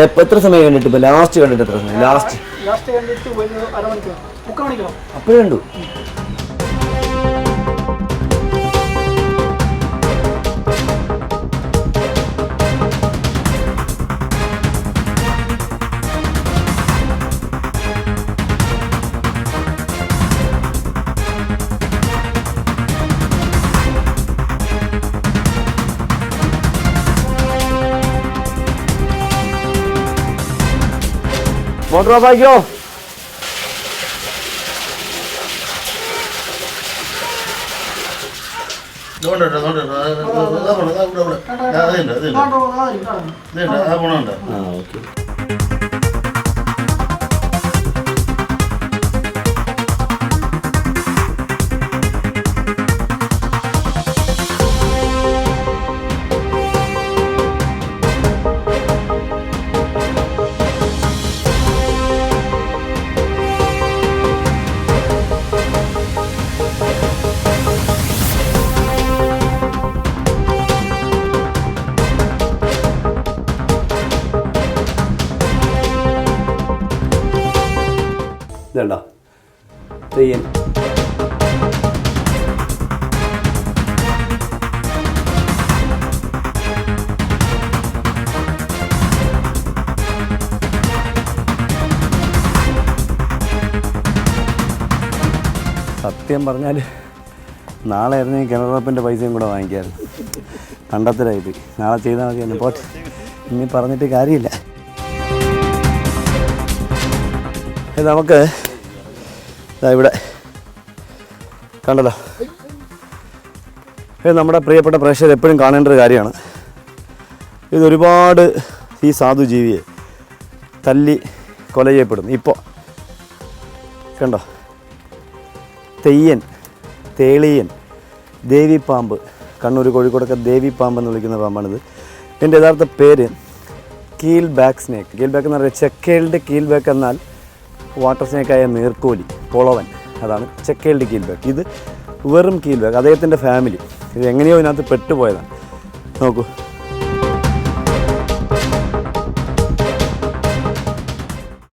എത്ര സമയം കണ്ടിട്ട് ഇപ്പൊ ലാസ്റ്റ് കണ്ടിട്ട് എത്ര സമയം? ലാസ്റ്റ് കണ്ടിട്ട് അരമണിക്കൂർ 3/4 മണിക്കൂർ അപ്പോഴും കണ്ടു. മോട്ടോർ ഓഫ് ആക്കിയോ? ഇതണ്ട തെയ്യൻ. സത്യം പറഞ്ഞാൽ നാളെ ആയിരുന്നു ഈ കിണറുറപ്പിൻ്റെ പൈസയും കൂടെ വാങ്ങിക്കാമായിരുന്നു. കണ്ടത്തിലായിട്ട് നാളെ ചെയ്താൽ മതി. എന്നെ പോട്ടെ, ഇനി പറഞ്ഞിട്ട് കാര്യമില്ല. നമുക്ക് ഇവിടെ കണ്ടല്ലോ, നമ്മുടെ പ്രിയപ്പെട്ട പ്രേക്ഷകർ എപ്പോഴും കാണേണ്ട ഒരു കാര്യമാണ്. ഇതൊരുപാട് ഈ സാധു ജീവിയെ തല്ലി കൊല ചെയ്യപ്പെടുന്നു. ഇപ്പോൾ കണ്ടോ, തെയ്യൻ, തേളിയൻ, ദേവിപ്പാമ്പ്, കണ്ണൂർ കോഴിക്കോടൊക്കെ ദേവിപ്പാമ്പ് എന്ന് വിളിക്കുന്ന പാമ്പാണിത്. ഇതിൻ്റെ യഥാർത്ഥ പേര് കീൽ ബാക്ക് സ്നേക്ക്. കീൽ ബാക്ക് എന്ന് പറയുന്നത് ചെക്കേൾഡ് കീൽ ബാക്ക് എന്നാൽ വാട്ടർ സ്നേക്കായ നീർക്കോലി, പൊളവൻ, അതാണ് ചെക്കേൾഡ് കീൽ ബാക്ക്. ഇത് വെറും കീൽ ബാക്ക്, അദ്ദേഹത്തിൻ്റെ ഫാമിലി. ഇത് എങ്ങനെയോ ഇതിനകത്ത് പെട്ടുപോയതാണ്. നോക്കൂ,